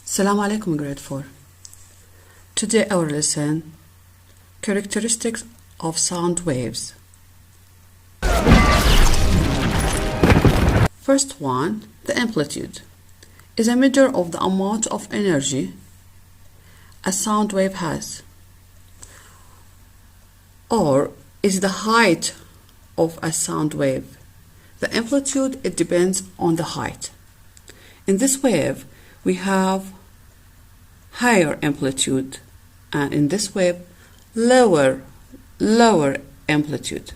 Assalamu alaikum, grade 4. Today our lesson, characteristics of sound waves. First one, the amplitude is a measure of the amount of energy a sound wave has, or is the height of a sound wave. The amplitude, it depends on the height. In this wave, we have higher amplitude, and in this wave, lower amplitude.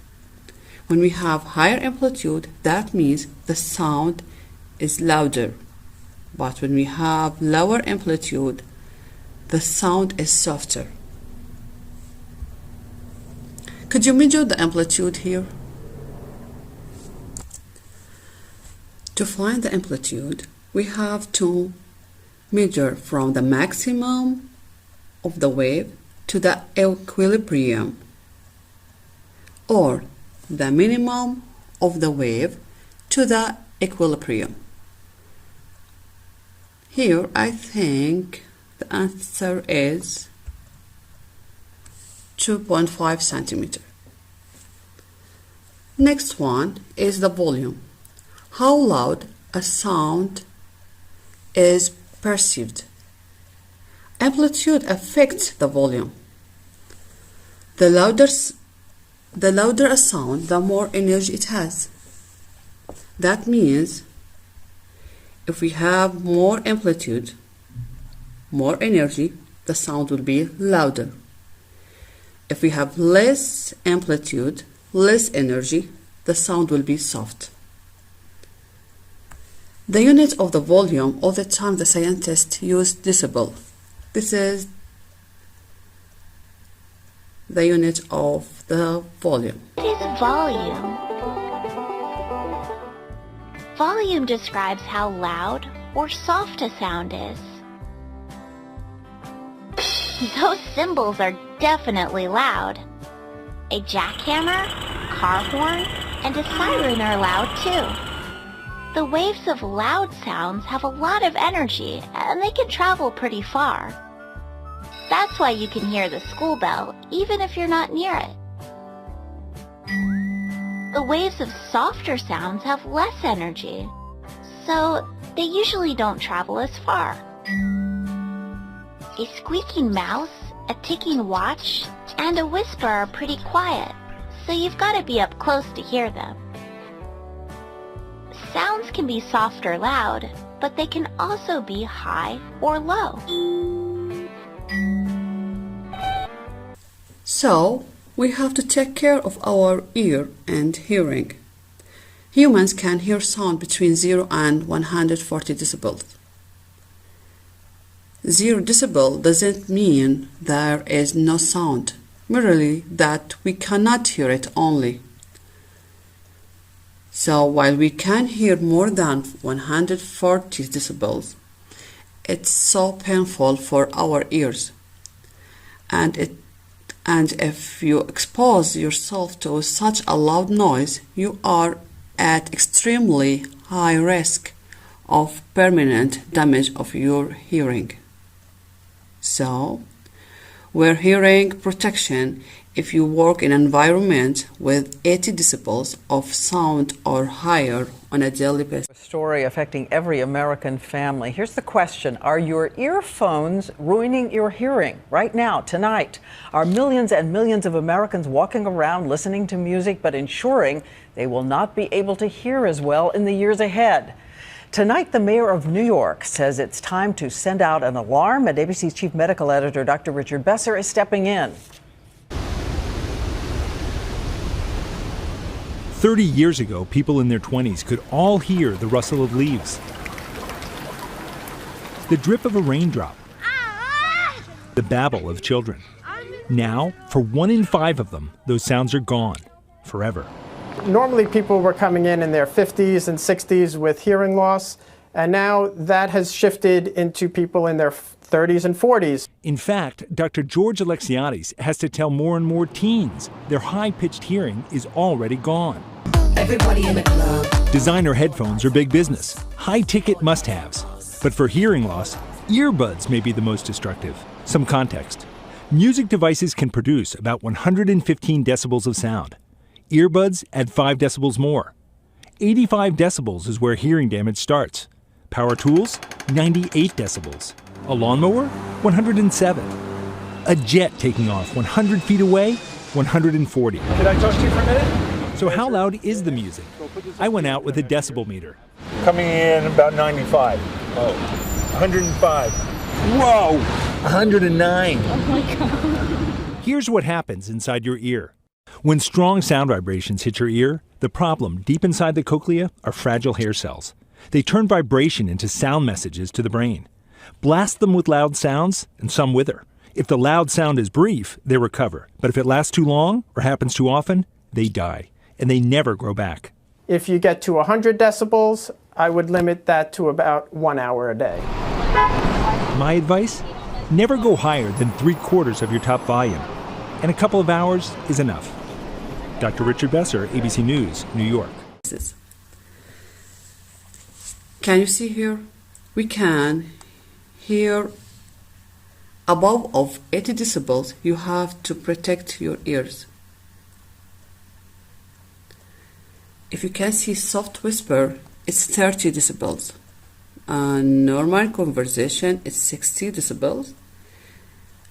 When we have higher amplitude, that means the sound is louder. But when we have lower amplitude, the sound is softer. Could you measure the amplitude here? To find the amplitude, we have to measure from the maximum of the wave to the equilibrium, or the minimum of the wave to the equilibrium. Here I think the answer is 2.5 centimeter. Next one is the volume. How loud a sound is perceived. Amplitude affects the volume. The louder a sound, the more energy it has. That means if we have more amplitude, more energy, the sound will be louder. If we have less amplitude, less energy, the sound will be soft. The unit of the volume, all the time the scientists use decibel. This is the unit of the volume. What is volume? Volume describes how loud or soft a sound is. Those cymbals are definitely loud. A jackhammer, car horn, and a siren are loud too. The waves of loud sounds have a lot of energy, and they can travel pretty far. That's why you can hear the school bell, even if you're not near it. The waves of softer sounds have less energy, so they usually don't travel as far. A squeaking mouse, a ticking watch, and a whisper are pretty quiet, so you've got to be up close to hear them. Sounds can be soft or loud, but they can also be high or low. So, we have to take care of our ear and hearing. Humans can hear sound between 0 and 140 decibels. 0 decibel doesn't mean there is no sound, merely that we cannot hear it only. So while we can hear more than 140 decibels, it's so painful for our ears. And if you expose yourself to such a loud noise, you are at extremely high risk of permanent damage of your hearing. So, wear hearing protection if you work in an environment with 80 decibels of sound or higher on a daily basis. A story affecting every American family. Here's the question: are your earphones ruining your hearing? Right now, tonight, are millions and millions of Americans walking around listening to music but ensuring they will not be able to hear as well in the years ahead? Tonight, the mayor of New York says it's time to send out an alarm, and ABC's chief medical editor, Dr. Richard Besser, is stepping in. 30 years ago, people in their 20s could all hear the rustle of leaves, the drip of a raindrop, the babble of children. Now, for 1 in 5 of them, those sounds are gone forever. Normally people were coming in their 50s and 60s with hearing loss, and now that has shifted into people in their 30s and 40s. In fact, Dr. George Alexiades has to tell more and more teens their high-pitched hearing is already gone. Everybody in the club. Designer headphones are big business, high-ticket must-haves. But for hearing loss, Earbuds may be the most destructive. Some context. Music devices can produce about 115 decibels of sound. Earbuds add 5 decibels more. 85 decibels is where hearing damage starts. Power tools, 98 decibels. A lawnmower, 107. A jet taking off 100 feet away, 140. Can I talk to you for a minute? So how loud is the music? I went out with a decibel meter. Coming in about 95. Oh, 105. Whoa, 109. Here's what happens inside your ear. When strong sound vibrations hit your ear, the problem deep inside the cochlea are fragile hair cells. They turn vibration into sound messages to the brain. Blast them with loud sounds, and some wither. If the loud sound is brief, they recover. But if it lasts too long or happens too often, they die, and they never grow back. If you get to 100 decibels, I would limit that to about 1 hour a day. My advice? Never go higher than 3/4 of your top volume, and a couple of hours is enough. Dr. Richard Besser, ABC News, New York. Can you see here? We can hear above of 80 decibels. You have to protect your ears. If you can see soft whisper, it's 30 decibels. Normal conversation is 60 decibels.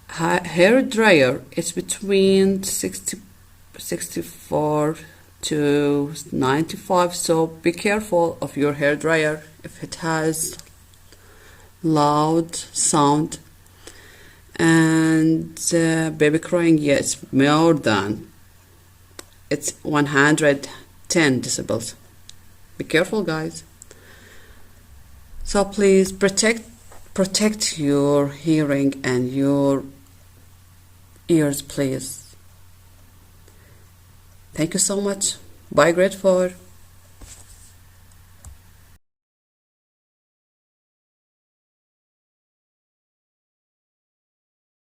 Hair dryer is between 64 to 95, so be careful of your hair dryer if it has loud sound. And baby crying, yes, more than, it's 110 decibels. Be careful, guys. So please protect your hearing and your ears, please. Thank you so much. Bye, Grateful.